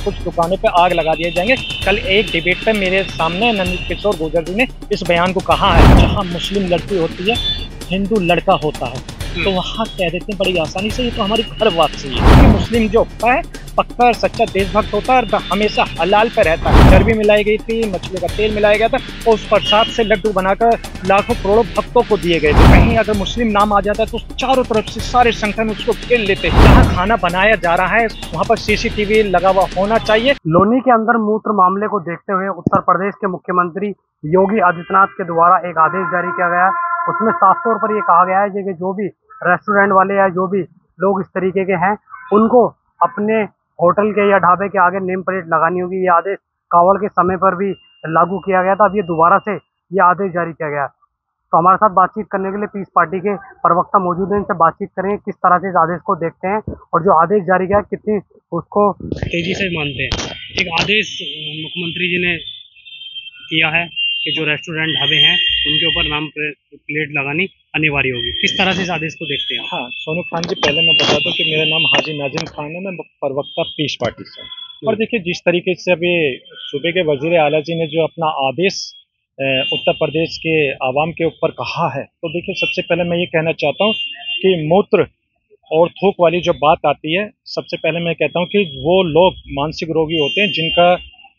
कुछ दुकानों पे आग लगा दिए जाएंगे। कल एक डिबेट पे मेरे सामने नंद किशोर गुर्जर जी ने इस बयान को कहा है, जहां मुस्लिम लड़की होती है, हिंदू लड़का होता है, तो वहाँ कह देते हैं बड़ी आसानी से, ये तो हमारी घर वापसी है। क्योंकि मुस्लिम जो होता है पक्का और सच्चा देशभक्त होता है और हमेशा हलाल पे रहता है। चर्बी मिलाई गई थी, मछली का तेल मिलाया गया था और उस प्रसाद से लड्डू बनाकर लाखों करोड़ों भक्तों को दिए गए थे। कहीं अगर मुस्लिम नाम आ जाता है तो चारों तरफ से सारे संगठन उसको घेर लेते। जहाँ खाना बनाया जा रहा है वहाँ पर सीसीटीवी लगा हुआ होना चाहिए। लोनी के अंदर मूत्र मामले को देखते हुए उत्तर प्रदेश के मुख्यमंत्री योगी आदित्यनाथ के द्वारा एक आदेश जारी किया गया। उसमें साफ तौर पर ये कहा गया है कि जो भी रेस्टोरेंट वाले या जो भी लोग इस तरीके के हैं उनको अपने होटल के या ढाबे के आगे नेम प्लेट लगानी होगी। ये आदेश कावड़ के समय पर भी लागू किया गया था, अब ये दोबारा से ये आदेश जारी किया गया। तो हमारे साथ बातचीत करने के लिए पीस पार्टी के प्रवक्ता मौजूद हैं, इनसे बातचीत करेंगे किस तरह से इस आदेश को देखते हैं और जो आदेश जारी किया कितनी उसको तेजी से मानते हैं। एक आदेश मुख्यमंत्री जी ने किया है कि जो रेस्टोरेंट ढाबे हैं उनके ऊपर नाम प्लेट लगानी अनिवार्य होगी, किस तरह से इस आदेश को देखते हैं? हाँ, सोनू खान जी, पहले मैं बता दूं कि मेरा नाम हाजी नाजिम खान है, मैं प्रवक्ता पीस पार्टी से। और देखिए, जिस तरीके से अभी सूबे के वजीर आला जी ने जो अपना आदेश उत्तर प्रदेश के आवाम के ऊपर कहा है, तो देखिए सबसे पहले मैं ये कहना चाहता हूँ कि मूत्र और थूक वाली जो बात आती है, सबसे पहले मैं कहता हूँ कि वो लोग मानसिक रोगी होते हैं जिनका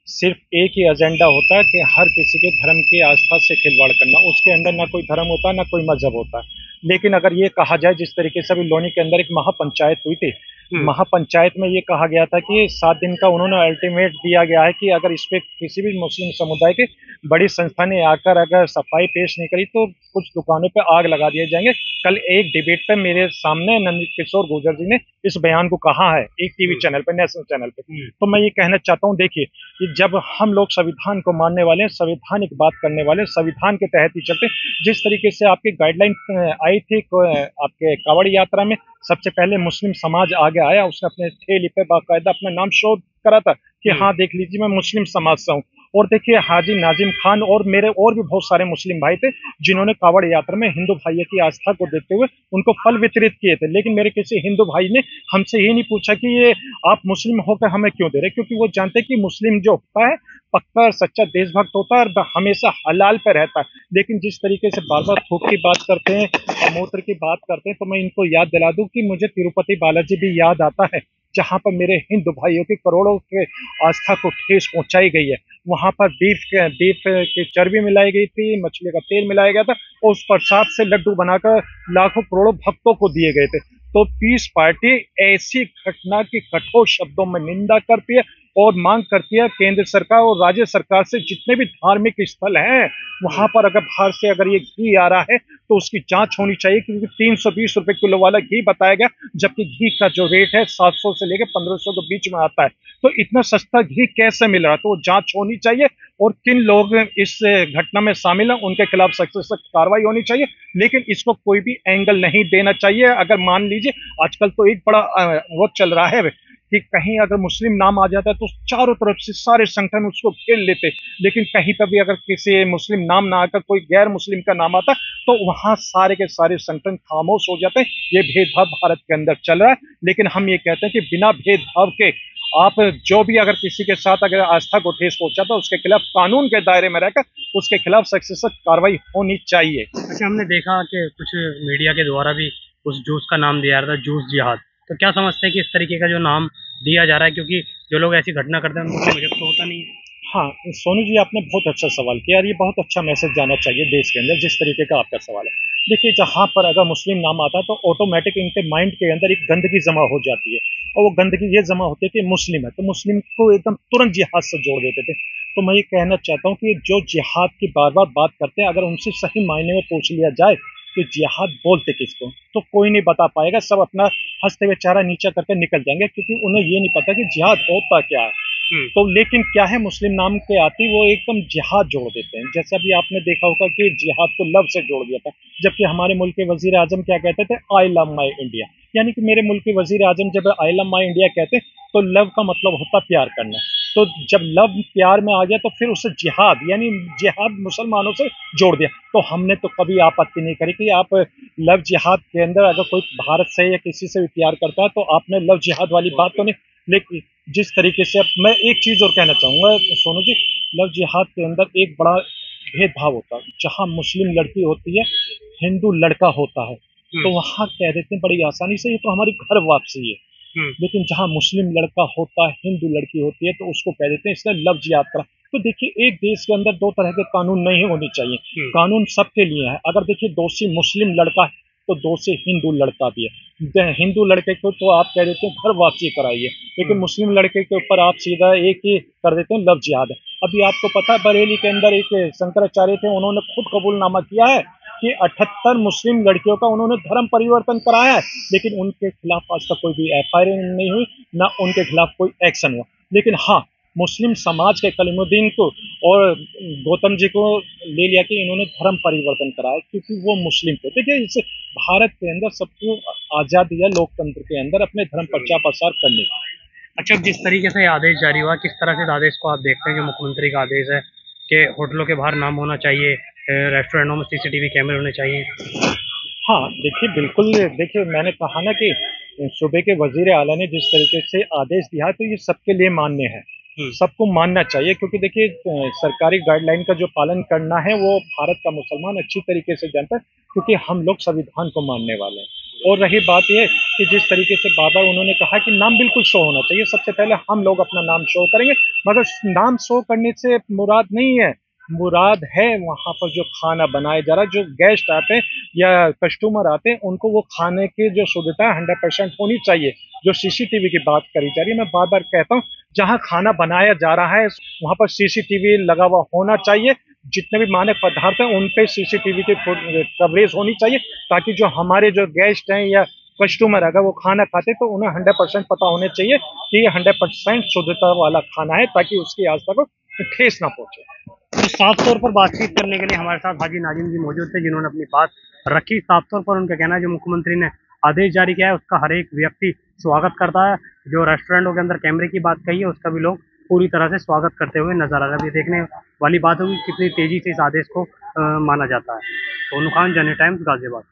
सिर्फ एक ही एजेंडा होता है कि हर किसी के धर्म की आस्था से खिलवाड़ करना। उसके अंदर ना कोई धर्म होता है, ना कोई मजहब होता है। लेकिन अगर ये कहा जाए, जिस तरीके से अभी लोनी के अंदर एक महापंचायत हुई थी, महापंचायत में ये कहा गया था कि 7 दिन का उन्होंने अल्टीमेट दिया गया है कि अगर इस पे किसी भी मुस्लिम समुदाय के बड़ी संस्था ने आकर अगर सफाई पेश नहीं करी तो कुछ दुकानों पे आग लगा दिए जाएंगे। कल एक डिबेट पे मेरे सामने नंद किशोर गुर्जर जी ने इस बयान को कहा है, एक टीवी चैनल पे, नेशनल चैनल पे। तो मैं ये कहना चाहता हूँ, देखिए कि जब हम लोग संविधान को मानने वाले हैं, संवैधानिक बात करने वाले, संविधान के तहत ही चलते, जिस तरीके से आपकी गाइडलाइन आई थी आपके कावड़ यात्रा में, सबसे पहले मुस्लिम समाज आगे आया, उसने अपने ठेली पे बाकायदा अपना नाम शो करा था कि हाँ देख लीजिए मैं मुस्लिम समाज से हूँ। और देखिए, हाजी नाजिम खान और मेरे और भी बहुत सारे मुस्लिम भाई थे जिन्होंने कावड़ यात्रा में हिंदू भाइयों की आस्था को देखते हुए उनको फल वितरित किए थे। लेकिन मेरे किसी हिंदू भाई ने हमसे ये नहीं पूछा कि ये आप मुस्लिम होकर हमें क्यों दे रहे, क्योंकि वो जानते हैं कि मुस्लिम जो होता है पक्का और सच्चा देशभक्त होता है और हमेशा हलाल पे रहता है। लेकिन जिस तरीके से बार बार थूक की बात करते हैं और मूत्र की बात करते हैं, तो मैं इनको याद दिला दूं कि मुझे तिरुपति बालाजी भी याद आता है, जहां पर मेरे हिंदू भाइयों की करोड़ों के आस्था को ठेस पहुंचाई गई है। वहां पर बीफ की चर्बी मिलाई गई थी, मछली का तेल मिलाया गया था और उस प्रसाद से लड्डू बनाकर लाखों करोड़ों भक्तों को दिए गए थे। तो पीस पार्टी ऐसी घटना की कठोर शब्दों में निंदा करती है और मांग करती है केंद्र सरकार और राज्य सरकार से, जितने भी धार्मिक स्थल हैं वहां पर अगर बाहर से अगर ये घी आ रहा है तो उसकी जांच होनी चाहिए, क्योंकि 320 रुपए किलो वाला घी बताया गया, जबकि घी का जो रेट है 700 से लेकर 1500 के बीच में आता है। तो इतना सस्ता घी कैसे मिल रहा है? तो वो जांच होनी चाहिए और किन लोग इस घटना में शामिल हैं उनके खिलाफ सख्त से सख्त कार्रवाई होनी चाहिए। लेकिन इसको कोई भी एंगल नहीं देना चाहिए। अगर मान लीजिए आजकल तो एक बड़ा वो चल रहा है कि कहीं अगर मुस्लिम नाम आ जाता है तो चारों तरफ से सारे संगठन उसको घेर लेते, लेकिन कहीं पर भी अगर किसी मुस्लिम नाम ना आकर कोई गैर मुस्लिम का नाम आता तो वहां सारे के सारे संगठन खामोश हो जाते हैं। ये भेदभाव भारत के अंदर चल रहा है, लेकिन हम ये कहते हैं कि बिना भेदभाव के आप जो भी अगर किसी के साथ अगर आस्था को ठेस पहुंचाता है उसके खिलाफ कानून के दायरे में रहकर उसके खिलाफ सख्त से सख्त कार्रवाई होनी चाहिए। अच्छा, हमने देखा कि कुछ मीडिया के द्वारा भी उस जूस का नाम दिया था, जूस जिहाद, तो क्या समझते हैं कि इस तरीके का जो नाम दिया जा रहा है, क्योंकि जो लोग ऐसी घटना करते हैं उनको मजहब तो होता नहीं है? हाँ, सोनू जी, आपने बहुत अच्छा सवाल किया और ये बहुत अच्छा मैसेज जाना चाहिए देश के अंदर, जिस तरीके का आपका सवाल है। देखिए, जहाँ पर अगर मुस्लिम नाम आता है तो ऑटोमेटिक इनके माइंड के अंदर एक गंदगी जमा हो जाती है और वो गंदगी ये जमा होती है कि मुस्लिम है, तो मुस्लिम को एकदम तुरंत जिहाद से जोड़ देते थे। तो मैं ये कहना चाहता हूँ कि जो जिहाद की बार बार बात करते हैं, अगर उनसे सही मायने में पूछ लिया जाए कि जिहाद बोलते किसको, तो कोई नहीं बता पाएगा। सब अपना हंसते हुए चारा नीचा करके निकल जाएंगे, क्योंकि उन्हें ये नहीं पता कि जिहाद होता क्या है। तो लेकिन क्या है, मुस्लिम नाम के आते वो एकदम जिहाद जोड़ देते हैं। जैसे अभी आपने देखा होगा कि जिहाद को लव से जोड़ दिया था, जबकि हमारे मुल्क के वजीर आजम क्या कहते थे, आई लव माई इंडिया, यानी कि मेरे मुल्क के वजीर आजम जब आई लव माई इंडिया कहते तो लव का मतलब होता प्यार करना। तो जब लव प्यार में आ गया तो फिर उसे जिहाद यानी जिहाद मुसलमानों से जोड़ दिया। तो हमने तो कभी आपत्ति नहीं करी कि आप लव जिहाद के अंदर अगर कोई भारत से या किसी से भी प्यार करता है तो आपने लव जिहाद वाली बात तो नहीं। लेकिन जिस तरीके से अब मैं एक चीज और कहना चाहूंगा सोनू जी, लव जिहाद के अंदर एक बड़ा भेदभाव होता है। जहाँ मुस्लिम लड़की होती है, हिंदू लड़का होता है, तो वहाँ कह देते हैं बड़ी आसानी से ये तो हमारी घर वापसी है। लेकिन जहाँ मुस्लिम लड़का होता है, हिंदू लड़की होती है, तो उसको कह देते हैं इसने लव जिहाद करा। तो देखिए, एक देश के अंदर दो तरह के कानून नहीं होने चाहिए। कानून सबके लिए है। अगर देखिए दोषी मुस्लिम लड़का है तो दोषी हिंदू लड़का भी है। हिंदू लड़के को तो आप कह देते हैं घर वापसी कराइए, लेकिन मुस्लिम लड़के के ऊपर आप सीधा एक ही कर देते हैं लव जिहाद है। अभी आपको पता है बरेली के अंदर एक शंकराचार्य थे, उन्होंने खुद कबूलनामा किया है कि 78 मुस्लिम लड़कियों का उन्होंने धर्म परिवर्तन कराया है, लेकिन उनके खिलाफ आज तक कोई भी एफआईआर नहीं हुई, ना उनके खिलाफ कोई एक्शन हुआ। लेकिन हाँ, मुस्लिम समाज के कलीमुद्दीन को और गौतम जी को ले लिया कि इन्होंने धर्म परिवर्तन कराया क्योंकि वो मुस्लिम थे। देखिए, इस भारत के अंदर सबको आजादी है लोकतंत्र के अंदर अपने धर्म प्रचार प्रसार करने की। अच्छा, जिस तरीके से आदेश जारी हुआ, किस तरह से इस आदेश को आप देखते हैं? जो मुख्यमंत्री का आदेश है कि होटलों के बाहर नाम होना चाहिए, रेस्टोरेंटों में सीसीटीवी कैमरे होने चाहिए। हाँ, देखिए बिल्कुल, देखिए मैंने कहा ना कि सूबे के वजीर आला ने जिस तरीके से आदेश दिया तो ये सबके लिए मान्य है। सबको मानना चाहिए क्योंकि देखिए सरकारी गाइडलाइन का जो पालन करना है वो भारत का मुसलमान अच्छी तरीके से जानता है, क्योंकि हम लोग संविधान को मानने वाले हैं। और रही बात ये कि जिस तरीके से बाबा उन्होंने कहा कि नाम बिल्कुल शो होना चाहिए, सबसे पहले हम लोग अपना नाम शो करेंगे, मगर नाम शो करने से मुराद नहीं है। मुराद है वहाँ पर जो खाना बनाया जा रहा है, जो गेस्ट आते हैं या कस्टमर आते हैं, उनको वो खाने की जो सुविधा 100% होनी चाहिए। जो सीसीटीवी की बात करी जा रही है, मैं बार बार कहता हूँ, जहाँ खाना बनाया जा रहा है वहाँ पर सीसीटीवी लगा हुआ होना चाहिए। जितने भी मानक पदार्थ हैं उन पे सीसीटीवी की कवरेज होनी चाहिए, ताकि जो हमारे जो गेस्ट हैं या कस्टमर अगर वो खाना खाते तो उन्हें 100% पता होने चाहिए कि ये 100% शुद्धता वाला खाना है, ताकि उसकी आज तक ठेस ना पहुंचे। तो साफ तौर पर बातचीत करने के लिए हमारे साथ हाजी नाजिम जी मौजूद थे, जिन्होंने अपनी बात रखी। साफ तौर पर उनका कहना है जो मुख्यमंत्री ने आदेश जारी किया है उसका हर एक व्यक्ति स्वागत करता है। जो रेस्टोरेंटों के अंदर कैमरे की बात कही है उसका भी लोग पूरी तरह से स्वागत करते हुए नजर आ रहे हैं। अभी देखने वाली बात होगी कितनी तेजी से इस आदेश को माना जाता है। सोनू खान, जन टाइम्स, गाजियाबाद।